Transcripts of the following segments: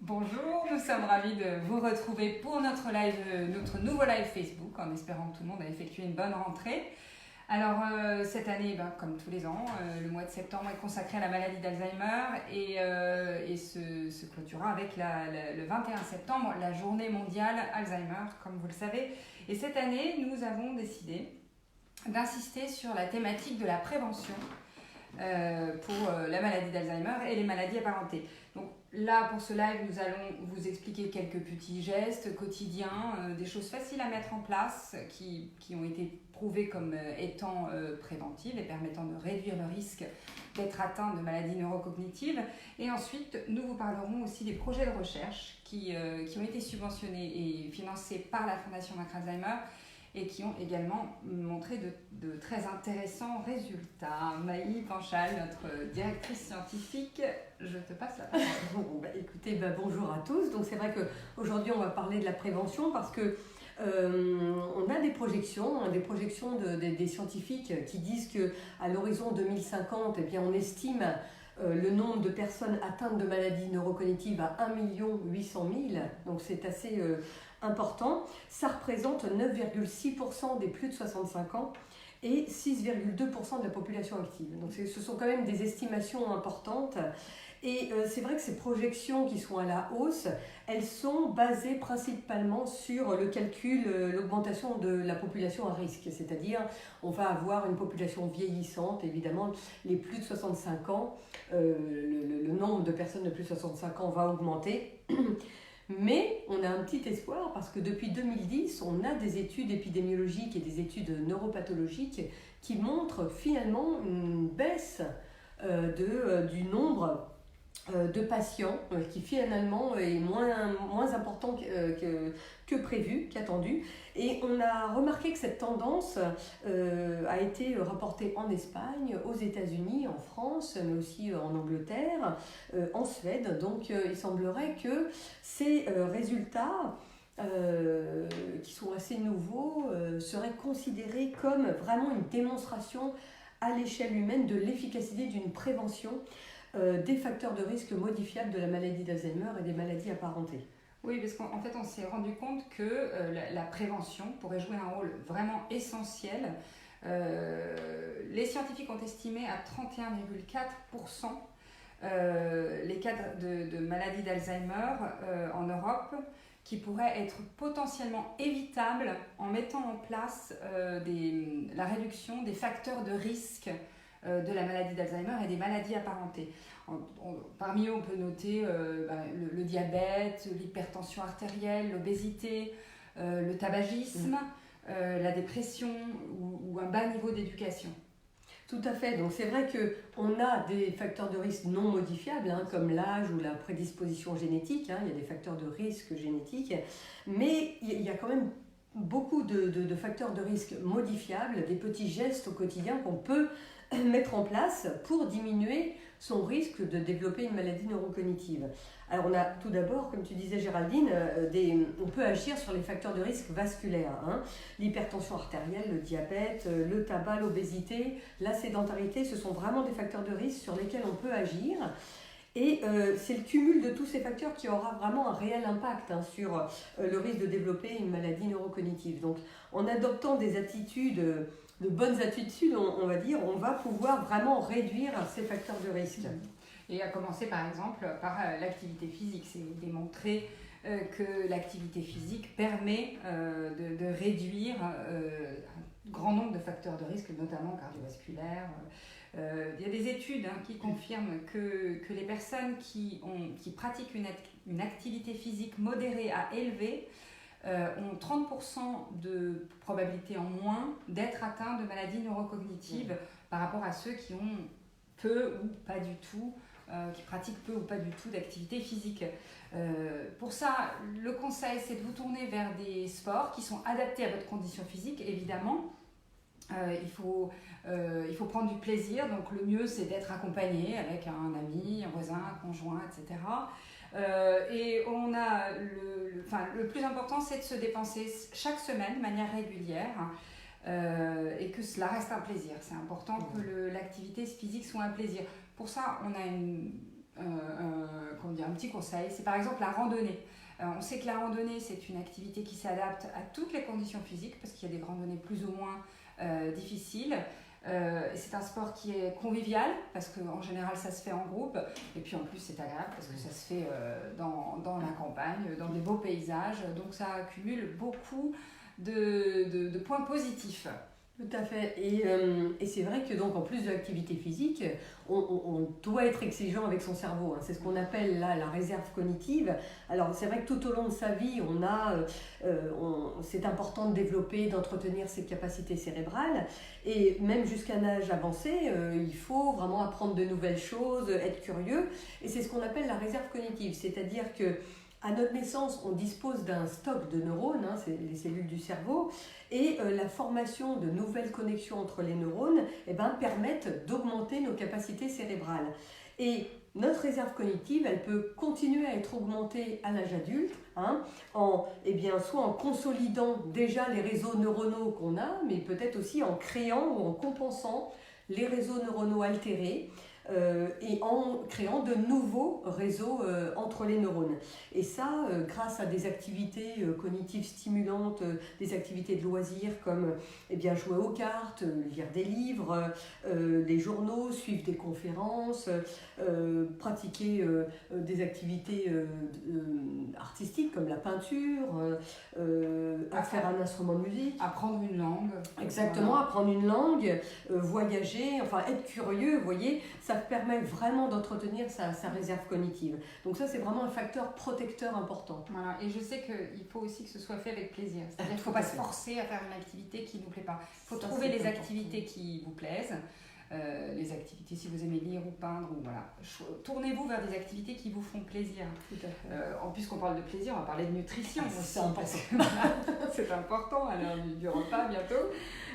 Bonjour, nous sommes ravis de vous retrouver pour notre nouveau live Facebook, en espérant que tout le monde a effectué une bonne rentrée. Alors cette année, comme tous les ans, le mois de septembre est consacré à la maladie d'Alzheimer et se clôturera avec le 21 septembre, la journée mondiale Alzheimer, comme vous le savez. Et cette année, nous avons décidé d'insister sur la thématique de la prévention pour la maladie d'Alzheimer et les maladies apparentées. Donc là, pour ce live, nous allons vous expliquer quelques petits gestes quotidiens, des choses faciles à mettre en place qui ont été prouvées comme étant préventives et permettant de réduire le risque d'être atteint de maladies neurocognitives. Et ensuite, nous vous parlerons aussi des projets de recherche qui ont été subventionnés et financés par la Fondation Vaincre Alzheimer et qui ont également montré de très intéressants résultats. Maï Panchal, notre directrice scientifique, je te passe la parole. Écoutez, bonjour à tous. Donc c'est vrai qu'aujourd'hui on va parler de la prévention parce que on a des projections des scientifiques qui disent qu'à l'horizon 2050, eh bien, on estime le nombre de personnes atteintes de maladies neurocognitives à 1 800 000. Donc c'est assez important. Ça représente 9,6% des plus de 65 ans et 6,2% de la population active. Donc ce sont quand même des estimations importantes. Et c'est vrai que ces projections qui sont à la hausse, elles sont basées principalement sur le calcul, l'augmentation de la population à risque. C'est-à-dire, on va avoir une population vieillissante, évidemment, les plus de 65 ans, le nombre de personnes de plus de 65 ans va augmenter. Mais on a un petit espoir parce que depuis 2010, on a des études épidémiologiques et des études neuropathologiques qui montrent finalement une baisse du nombre de patients qui finalement est moins important que prévu, qu'attendu. Et on a remarqué que cette tendance a été rapportée en Espagne, aux États-Unis, en France, mais aussi en Angleterre, en Suède. Donc il semblerait que ces résultats qui sont assez nouveaux seraient considérés comme vraiment une démonstration à l'échelle humaine de l'efficacité d'une prévention des facteurs de risque modifiables de la maladie d'Alzheimer et des maladies apparentées. Oui, parce qu'en fait, on s'est rendu compte que la prévention pourrait jouer un rôle vraiment essentiel. Les scientifiques ont estimé à 31,4% les cas de maladie d'Alzheimer en Europe qui pourraient être potentiellement évitables en mettant en place la réduction des facteurs de risque de la maladie d'Alzheimer et des maladies apparentées. Parmi eux, on peut noter le diabète, l'hypertension artérielle, l'obésité, le tabagisme, la dépression ou un bas niveau d'éducation. Tout à fait. Donc c'est vrai qu'on a des facteurs de risque non modifiables, comme l'âge ou la prédisposition génétique. Il y a des facteurs de risque génétiques, mais il y a quand même beaucoup de facteurs de risque modifiables, des petits gestes au quotidien qu'on peut mettre en place pour diminuer son risque de développer une maladie neurocognitive. Alors on a tout d'abord, comme tu disais Géraldine, on peut agir sur les facteurs de risque vasculaires, l'hypertension artérielle, le diabète, le tabac, l'obésité, la sédentarité, ce sont vraiment des facteurs de risque sur lesquels on peut agir. Et c'est le cumul de tous ces facteurs qui aura vraiment un réel impact sur le risque de développer une maladie neurocognitive. Donc en adoptant des attitudes, de bonnes attitudes, on va dire, on va pouvoir vraiment réduire ces facteurs de risque. Et à commencer par exemple par l'activité physique. C'est démontré que l'activité physique permet de réduire un grand nombre de facteurs de risque, notamment cardiovasculaires. Il y a des études qui confirment que les personnes qui pratiquent une activité physique modérée à élevée ont 30% de probabilité en moins d'être atteints de maladies neurocognitives par rapport à ceux qui ont peu ou pas du tout, qui pratiquent peu ou pas du tout d'activité physique. Pour ça, le conseil, c'est de vous tourner vers des sports qui sont adaptés à votre condition physique, évidemment. Il faut prendre du plaisir, donc le mieux c'est d'être accompagné avec un ami, un voisin, un conjoint, etc. Et on a le plus important, c'est de se dépenser chaque semaine de manière régulière et que cela reste un plaisir. C'est important que l'activité physique soit un plaisir. Pour ça, on a un petit conseil, c'est par exemple la randonnée. On sait que la randonnée, c'est une activité qui s'adapte à toutes les conditions physiques, parce qu'il y a des randonnées plus ou moins difficiles. C'est un sport qui est convivial, parce qu'en général, ça se fait en groupe. Et puis en plus, c'est agréable, parce que ça se fait dans la campagne, dans des beaux paysages. Donc ça accumule beaucoup de points positifs. Tout à fait. Et c'est vrai que donc en plus de l'activité physique, on doit être exigeant avec son cerveau. Hein. C'est ce qu'on appelle là la réserve cognitive. Alors c'est vrai que tout au long de sa vie, c'est important de développer, d'entretenir ses capacités cérébrales. Et même jusqu'à un âge avancé, il faut vraiment apprendre de nouvelles choses, être curieux. Et c'est ce qu'on appelle la réserve cognitive. C'est-à-dire que à notre naissance, on dispose d'un stock de neurones, hein, c'est les cellules du cerveau, et la formation de nouvelles connexions entre les neurones permettent d'augmenter nos capacités cérébrales. Et notre réserve cognitive, elle peut continuer à être augmentée à l'âge adulte, hein, soit en consolidant déjà les réseaux neuronaux qu'on a, mais peut-être aussi en créant ou en compensant les réseaux neuronaux altérés. Et en créant de nouveaux réseaux entre les neurones. Et ça, grâce à des activités cognitives stimulantes, des activités de loisirs comme jouer aux cartes, lire des livres, des journaux, suivre des conférences, pratiquer des activités artistiques comme la peinture, faire un instrument de musique. Apprendre une langue. Exactement, apprendre une langue, voyager, être curieux, vous voyez, ça permet vraiment d'entretenir sa réserve cognitive. Donc ça, c'est vraiment un facteur protecteur important. Voilà. Et je sais qu'il faut aussi que ce soit fait avec plaisir. C'est-à-dire qu'il ne faut pas se forcer à faire une activité qui ne nous plaît pas. Il faut trouver les activités qui vous plaisent. Les activités, si vous aimez lire ou peindre, tournez-vous vers des activités qui vous font plaisir. Tout à fait. En plus qu'on parle de plaisir, on va parler de nutrition aussi. C'est important. C'est important à l'heure du repas bientôt.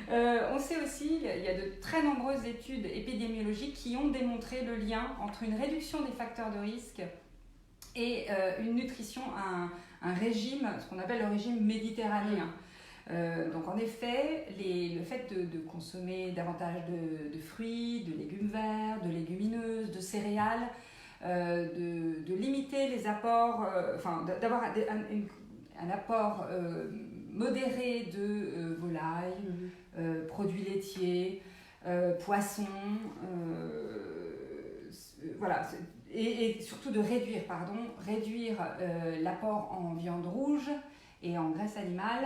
On sait aussi, il y a de très nombreuses études épidémiologiques qui ont démontré le lien entre une réduction des facteurs de risque et une nutrition, un régime, ce qu'on appelle le régime méditerranéen. Donc en effet, le fait de consommer davantage de fruits, de légumes verts, de légumineuses, de céréales, de limiter les apports, d'avoir un apport modéré de volaille, produits laitiers, poissons, et surtout de réduire l'apport en viande rouge et en graisse animale.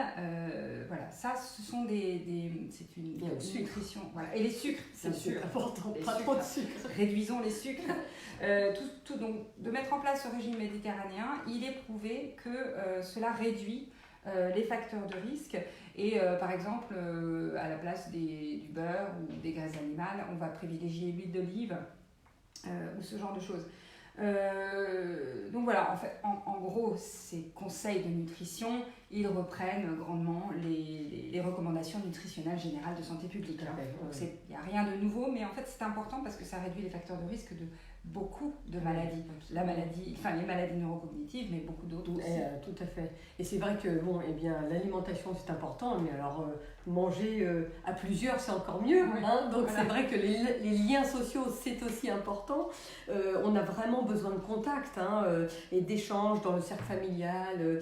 Ça, ce sont c'est une nutrition. Voilà. Et les sucres, c'est sûr, important, pas trop de sucre. Réduisons les sucres. Donc, de mettre en place ce régime méditerranéen, il est prouvé que cela réduit les facteurs de risque. Et par exemple, à la place du beurre ou des graisses animales, on va privilégier l'huile d'olive ou ce genre de choses. Donc voilà, en fait, en gros, ces conseils de nutrition, ils reprennent grandement les recommandations nutritionnelles générales de santé publique. Donc il n'y a rien de nouveau, mais en fait c'est important parce que ça réduit les facteurs de risque de beaucoup de maladies. Les maladies neurocognitives, mais beaucoup d'autres aussi. Tout à fait. Et c'est vrai que l'alimentation c'est important, mais alors manger à plusieurs c'est encore mieux. Oui, hein. Donc c'est vrai que les liens sociaux c'est aussi important. On a vraiment besoin de contact et d'échanges dans le cercle familial,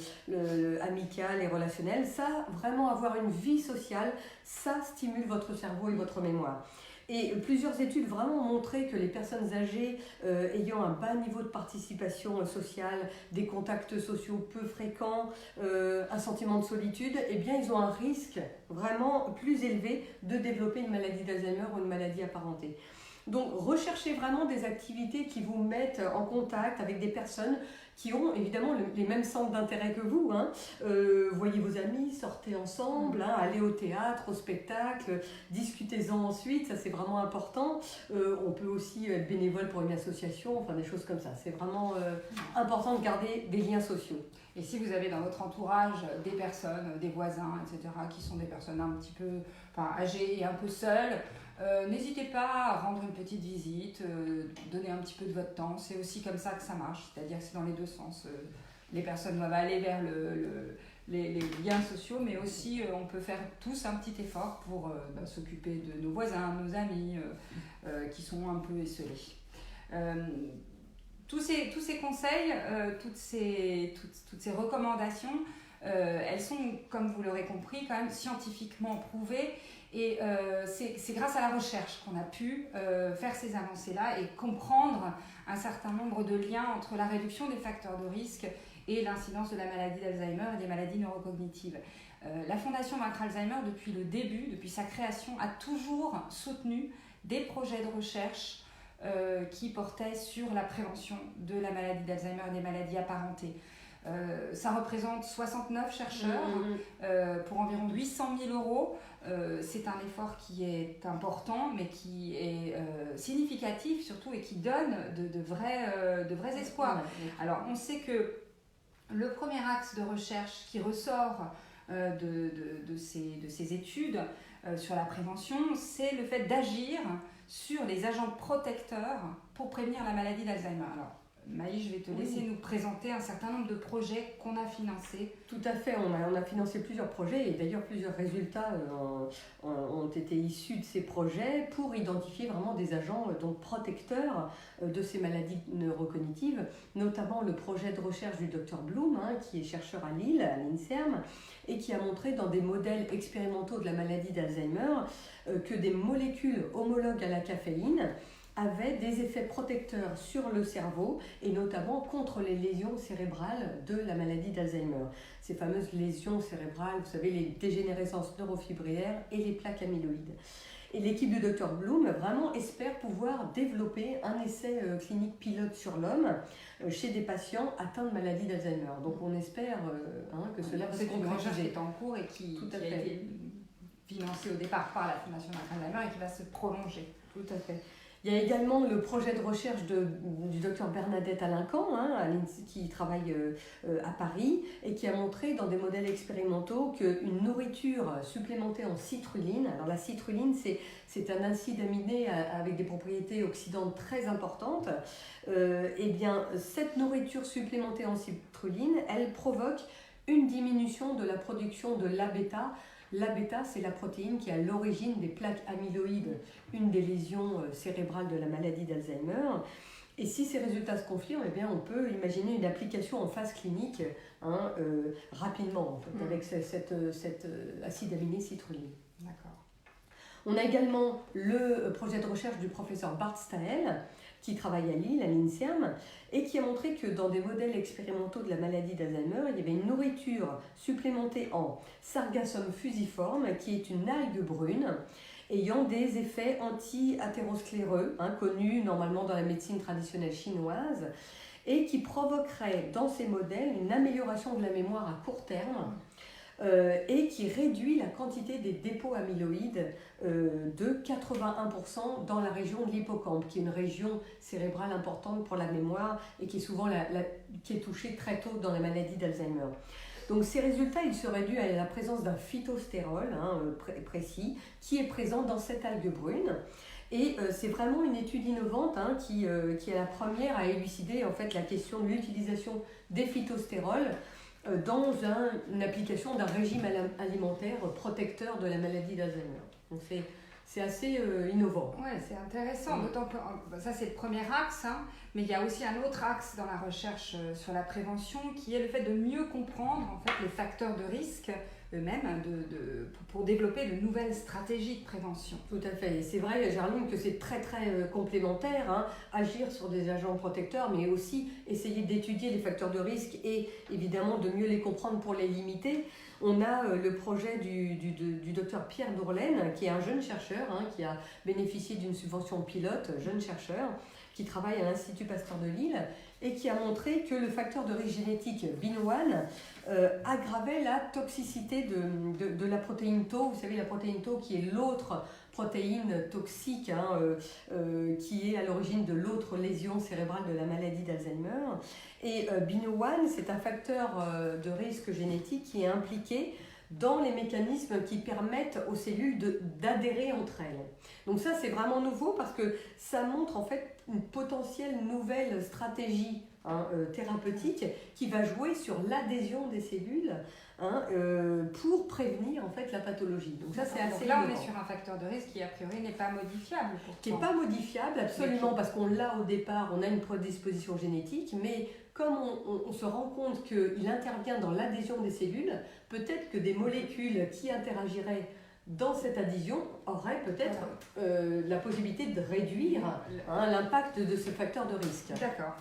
amical et relationnel. Ça, vraiment avoir une vie sociale, ça stimule votre cerveau et votre mémoire. Et plusieurs études vraiment ont montré que les personnes âgées ayant un bas niveau de participation sociale, des contacts sociaux peu fréquents, un sentiment de solitude, ils ont un risque vraiment plus élevé de développer une maladie d'Alzheimer ou une maladie apparentée. Donc recherchez vraiment des activités qui vous mettent en contact avec des personnes qui ont évidemment les mêmes centres d'intérêt que vous. Voyez vos amis, sortez ensemble, allez au théâtre, au spectacle, discutez-en ensuite, ça c'est vraiment important. On peut aussi être bénévole pour une association, des choses comme ça. C'est vraiment important de garder des liens sociaux. Et si vous avez dans votre entourage des personnes, des voisins, etc., qui sont des personnes un petit peu âgées et un peu seules, n'hésitez pas à rendre une petite visite, donner un petit peu de votre temps. C'est aussi comme ça que ça marche, c'est-à-dire que c'est dans les deux sens. Les personnes doivent aller vers les liens sociaux, mais aussi on peut faire tous un petit effort pour s'occuper de nos voisins, nos amis qui sont un peu esselés. tous ces conseils, toutes ces recommandations, elles sont, comme vous l'aurez compris, quand même scientifiquement prouvées. Et c'est grâce à la recherche qu'on a pu faire ces avancées-là et comprendre un certain nombre de liens entre la réduction des facteurs de risque et l'incidence de la maladie d'Alzheimer et des maladies neurocognitives. La Fondation Vaincre Alzheimer, depuis le début, depuis sa création, a toujours soutenu des projets de recherche qui portaient sur la prévention de la maladie d'Alzheimer et des maladies apparentées. Ça représente 69 chercheurs pour environ 800 000 euros. C'est un effort qui est important, mais qui est significatif surtout et qui donne de vrais espoirs. Alors, on sait que le premier axe de recherche qui ressort de ces études sur la prévention, c'est le fait d'agir sur les agents protecteurs pour prévenir la maladie d'Alzheimer. Alors, Maï, je vais te laisser nous présenter un certain nombre de projets qu'on a financés. Tout à fait, on a financé plusieurs projets et d'ailleurs plusieurs résultats ont été issus de ces projets pour identifier vraiment des agents donc protecteurs de ces maladies neurocognitives, notamment le projet de recherche du Dr Bloom, qui est chercheur à Lille, à l'INSERM, et qui a montré dans des modèles expérimentaux de la maladie d'Alzheimer que des molécules homologues à la caféine avaient des effets protecteurs sur le cerveau et notamment contre les lésions cérébrales de la maladie d'Alzheimer. Ces fameuses lésions cérébrales, vous savez, les dégénérescences neurofibrillaires et les plaques amyloïdes. Et l'équipe du Dr Bloom vraiment espère pouvoir développer un essai clinique pilote sur l'homme chez des patients atteints de maladie d'Alzheimer. Donc on espère que cela va se concrétiser. C'est une recherche qui est en cours et qui a été financée au départ par la Fondation Alzheimer et qui va se prolonger. Tout à fait. Il y a également le projet de recherche du docteur Bernadette Alincan, qui travaille à Paris et qui a montré dans des modèles expérimentaux qu'une nourriture supplémentée en citrulline, alors la citrulline c'est un acide aminé avec des propriétés oxydantes très importantes, et bien cette nourriture supplémentée en citrulline, elle provoque une diminution de la production de l'A-bêta. L'A-bêta, c'est la protéine qui est à l'origine des plaques amyloïdes, une des lésions cérébrales de la maladie d'Alzheimer. Et si ces résultats se confirment, eh bien, on peut imaginer une application en phase clinique rapidement, en fait, avec cet acide aminé citrulline. D'accord. On a également le projet de recherche du professeur Bart Stael, qui travaille à Lille, à l'INSERM, et qui a montré que dans des modèles expérimentaux de la maladie d'Alzheimer, il y avait une nourriture supplémentée en Sargassum fusiforme, qui est une algue brune, ayant des effets anti-athéroscléreux, connus normalement dans la médecine traditionnelle chinoise, et qui provoquerait dans ces modèles une amélioration de la mémoire à court terme, et qui réduit la quantité des dépôts amyloïdes de 81% dans la région de l'hippocampe, qui est une région cérébrale importante pour la mémoire et qui est souvent qui est touchée très tôt dans la maladie d'Alzheimer. Donc ces résultats, ils seraient dus à la présence d'un phytostérol précis qui est présent dans cette algue brune. Et c'est vraiment une étude innovante qui est la première à élucider en fait la question de l'utilisation des phytostérols dans une application d'un régime alimentaire protecteur de la maladie d'Alzheimer. Donc c'est assez innovant. Oui, c'est intéressant, d'autant que ça c'est le premier axe, mais il y a aussi un autre axe dans la recherche sur la prévention qui est le fait de mieux comprendre en fait, les facteurs de risque eux-mêmes pour développer de nouvelles stratégies de prévention. Tout à fait. Et c'est vrai, Gerline, que c'est très très complémentaire, agir sur des agents protecteurs, mais aussi essayer d'étudier les facteurs de risque et évidemment de mieux les comprendre pour les limiter. On a le projet du docteur Pierre Dourlaine, qui est un jeune chercheur, qui a bénéficié d'une subvention pilote, jeune chercheur, qui travaille à l'Institut Pasteur de Lille et qui a montré que le facteur de risque génétique BIN1 aggravait la toxicité de la protéine Tau. Vous savez, la protéine Tau qui est l'autre protéine toxique qui est à l'origine de l'autre lésion cérébrale de la maladie d'Alzheimer. Et BIN1, c'est un facteur de risque génétique qui est impliqué dans les mécanismes qui permettent aux cellules d'adhérer entre elles. Donc ça, c'est vraiment nouveau parce que ça montre en fait une potentielle nouvelle stratégie thérapeutique qui va jouer sur l'adhésion des cellules pour prévenir en fait la pathologie. Donc ça c'est assez là on est sur un facteur de risque qui a priori n'est pas modifiable. Qui n'est pas modifiable absolument parce qu'on l'a au départ, on a une prédisposition génétique, mais comme on se rend compte qu'il intervient dans l'adhésion des cellules, peut-être que des molécules qui interagiraient dans cette adhésion auraient peut-être la possibilité de réduire l'impact de ce facteur de risque. D'accord.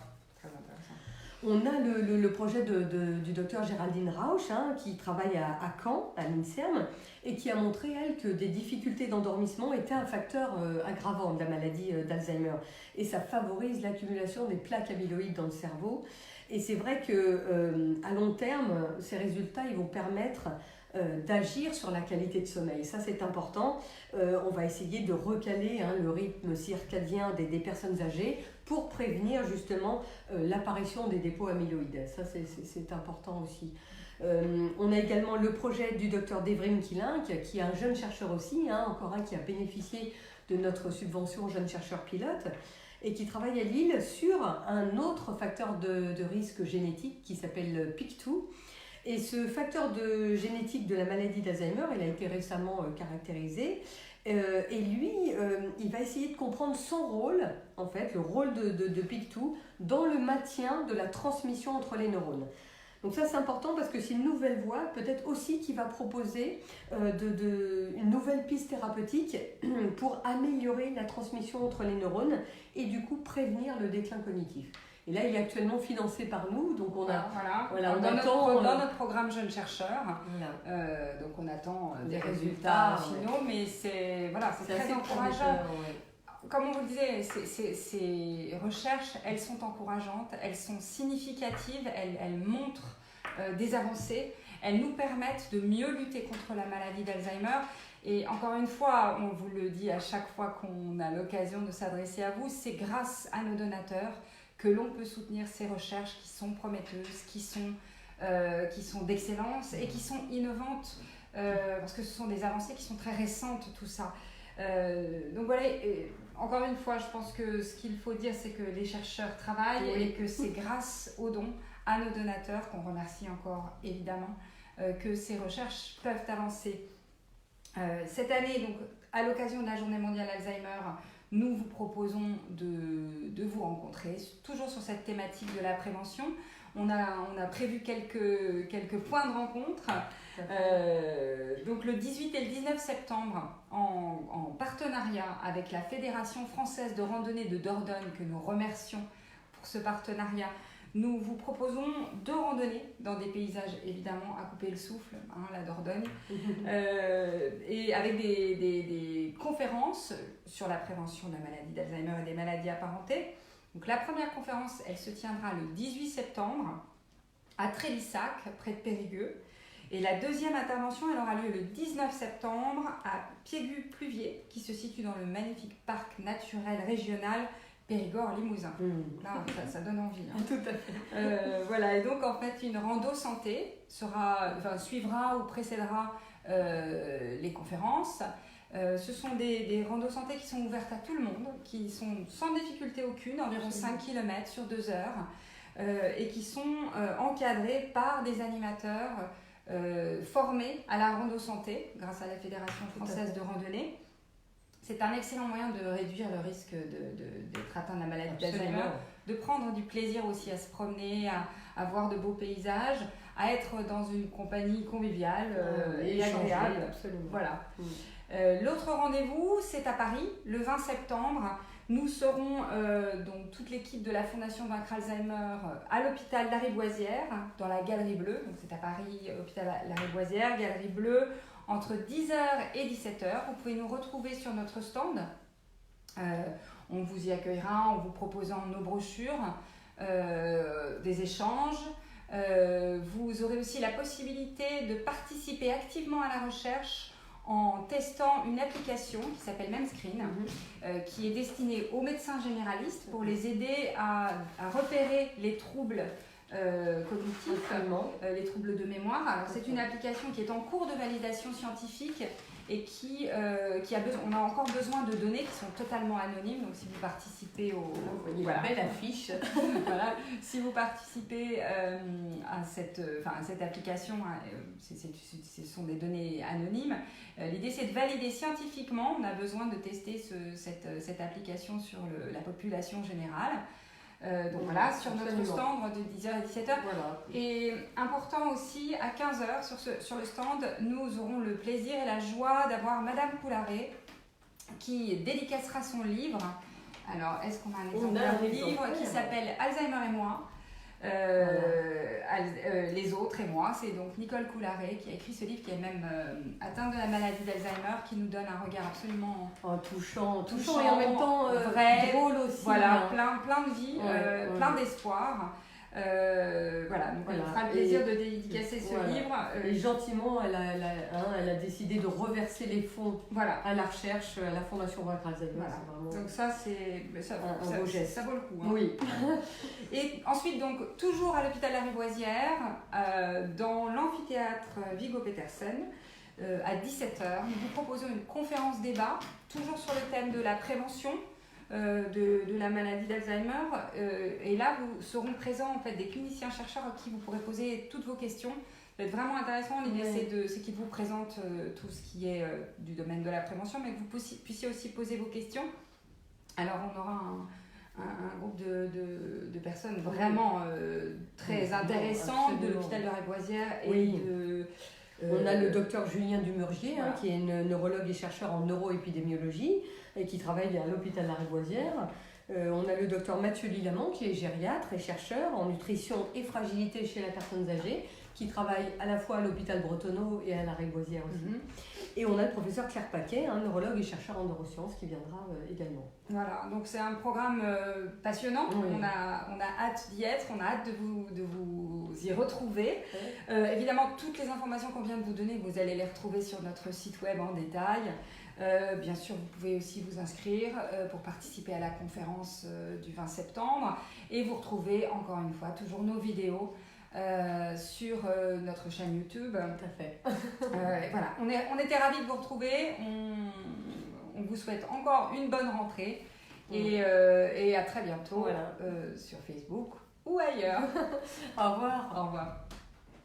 On a le projet du docteur Géraldine Rauch qui travaille à Caen, à l'INSERM, et qui a montré, elle, que des difficultés d'endormissement étaient un facteur aggravant de la maladie d'Alzheimer. Et ça favorise l'accumulation des plaques amyloïdes dans le cerveau. Et c'est vrai qu'à long terme, ces résultats ils vont permettre d'agir sur la qualité de sommeil. Ça, c'est important. On va essayer de recaler le rythme circadien des personnes âgées pour prévenir justement l'apparition des dépôts amyloïdes. Ça, c'est important aussi. On a également le projet du docteur Devrim Kilink, qui est un jeune chercheur aussi, encore un qui a bénéficié de notre subvention Jeune Chercheur Pilote, et qui travaille à Lille sur un autre facteur de risque génétique qui s'appelle PIC2. Et ce facteur génétique de la maladie d'Alzheimer, il a été récemment caractérisé. Et lui, il va essayer de comprendre son rôle, en fait, le rôle de PIC2 dans le maintien de la transmission entre les neurones. Donc ça, c'est important parce que c'est une nouvelle voie, peut-être aussi qui va proposer une nouvelle piste thérapeutique pour améliorer la transmission entre les neurones et du coup prévenir le déclin cognitif. Et là, il est actuellement financé par nous, donc on a dans notre programme Jeunes Chercheurs. Donc on attend des résultats finaux, mais c'est très encourageant. Comme on vous le disait, ces recherches, elles sont encourageantes, elles sont significatives, elles montrent des avancées, elles nous permettent de mieux lutter contre la maladie d'Alzheimer. Et encore une fois, on vous le dit à chaque fois qu'on a l'occasion de s'adresser à vous, c'est grâce à nos donateurs que l'on peut soutenir ces recherches qui sont prometteuses, qui sont d'excellence et qui sont innovantes, parce que ce sont des avancées qui sont très récentes, tout ça. Donc voilà, encore une fois, je pense que ce qu'il faut dire, c'est que les chercheurs travaillent et que c'est grâce aux dons à nos donateurs, qu'on remercie encore évidemment, que ces recherches peuvent avancer. Cette année, donc, à l'occasion de la Journée mondiale Alzheimer, nous vous proposons de vous rencontrer, toujours sur cette thématique de la prévention. On a prévu quelques points de rencontre. Donc le 18 et le 19 septembre, en partenariat avec la Fédération française de randonnée de Dordogne, que nous remercions pour ce partenariat, nous vous proposons 2 randonnées dans des paysages évidemment à couper le souffle, la Dordogne, et avec des conférences sur la prévention de la maladie d'Alzheimer et des maladies apparentées. Donc la première conférence, elle se tiendra le 18 septembre à Trélissac, près de Périgueux. Et la deuxième intervention, elle aura lieu le 19 septembre à Piégut-Pluviers, qui se situe dans le magnifique parc naturel régional Périgord-Limousin. Là, ça donne envie. Tout à fait. Voilà, et donc en fait, une rando santé suivra ou précédera les conférences. Ce sont des randos santé qui sont ouvertes à tout le monde, qui sont sans difficulté aucune, environ 5 km sur 2 heures, et qui sont encadrés par des animateurs formés à la rando santé grâce à la Fédération française de randonnée. C'est un excellent moyen de réduire le risque d'être atteint de la maladie d'Alzheimer, de prendre du plaisir aussi à se promener, à voir de beaux paysages, à être dans une compagnie conviviale et agréable. Absolument. Voilà. L'autre rendez-vous, c'est à Paris, le 20 septembre. Nous serons, donc toute l'équipe de la Fondation Vaincre Alzheimer, à l'hôpital Lariboisière, dans la Galerie Bleue. Donc c'est à Paris, hôpital Lariboisière, Galerie Bleue, entre 10h et 17h. Vous pouvez nous retrouver sur notre stand. On vous y accueillera en vous proposant nos brochures, des échanges. Vous aurez aussi la possibilité de participer activement à la recherche en testant une application qui s'appelle Memscreen, qui est destinée aux médecins généralistes pour les aider à repérer les troubles cognitifs, les troubles de mémoire. Alors, c'est une application qui est en cours de validation scientifique et on a encore besoin de données qui sont totalement anonymes. Donc si vous participez vous voyez la belle affiche. Voilà, si vous participez à cette application, ce sont des données anonymes. L'idée c'est de valider scientifiquement. On a besoin de tester cette application sur la population générale. Donc voilà, sur notre stand de 10h à 17h. Voilà. Et important aussi, à 15h sur le stand, nous aurons le plaisir et la joie d'avoir Madame Coularet qui dédicacera son livre. Alors, est-ce qu'on a un exemplaire du livre qui s'appelle Alzheimer et moi, les autres et moi. C'est donc Nicole Coularet qui a écrit ce livre, qui est même atteinte de la maladie d'Alzheimer, qui nous donne un regard absolument touchant et en même temps vrai, drôle aussi. Voilà, plein de vie, plein d'espoir. Voilà, donc elle fera le plaisir de dédicacer ce livre. Et gentiment, elle a décidé de reverser les fonds à la recherche, à la Fondation Vaincre Alzheimer. Voilà. Donc ça, c'est un beau geste. Ça vaut le coup. Hein. Oui. Et ensuite, donc, toujours à l'hôpital Lariboisière, dans l'amphithéâtre Viggo Petersen, à 17h, nous vous proposons une conférence débat, toujours sur le thème de la prévention de la maladie d'Alzheimer. Et là, vous seront présents en fait des cliniciens chercheurs à qui vous pourrez poser toutes vos questions. Ça va être vraiment intéressant. L'idée, c'est qu'ils vous présentent tout ce qui est du domaine de la prévention, mais que vous puissiez aussi poser vos questions. Alors, on aura un groupe de personnes vraiment très intéressantes de l'hôpital de Lariboisière et on a le docteur Julien Dumurgier, qui est neurologue et chercheur en neuroépidémiologie et qui travaille à l'hôpital Lariboisière. On a le docteur Mathieu Lilamont, qui est gériatre et chercheur en nutrition et fragilité chez les personnes âgées, qui travaille à la fois à l'hôpital Bretonneau et à Lariboisière aussi. Et on a le professeur Claire Paquet, un neurologue et chercheur en neurosciences, qui viendra également. Voilà, donc c'est un programme passionnant. On a hâte d'y être, on a hâte de vous y retrouver. Évidemment, toutes les informations qu'on vient de vous donner, vous allez les retrouver sur notre site web en détail. Bien sûr, vous pouvez aussi vous inscrire pour participer à la conférence du 20 septembre et vous retrouvez encore une fois toujours nos vidéos sur notre chaîne YouTube. Tout à fait. Voilà, on était ravis de vous retrouver. On vous souhaite encore une bonne rentrée et à très bientôt sur Facebook ou ailleurs. Au revoir. Au revoir.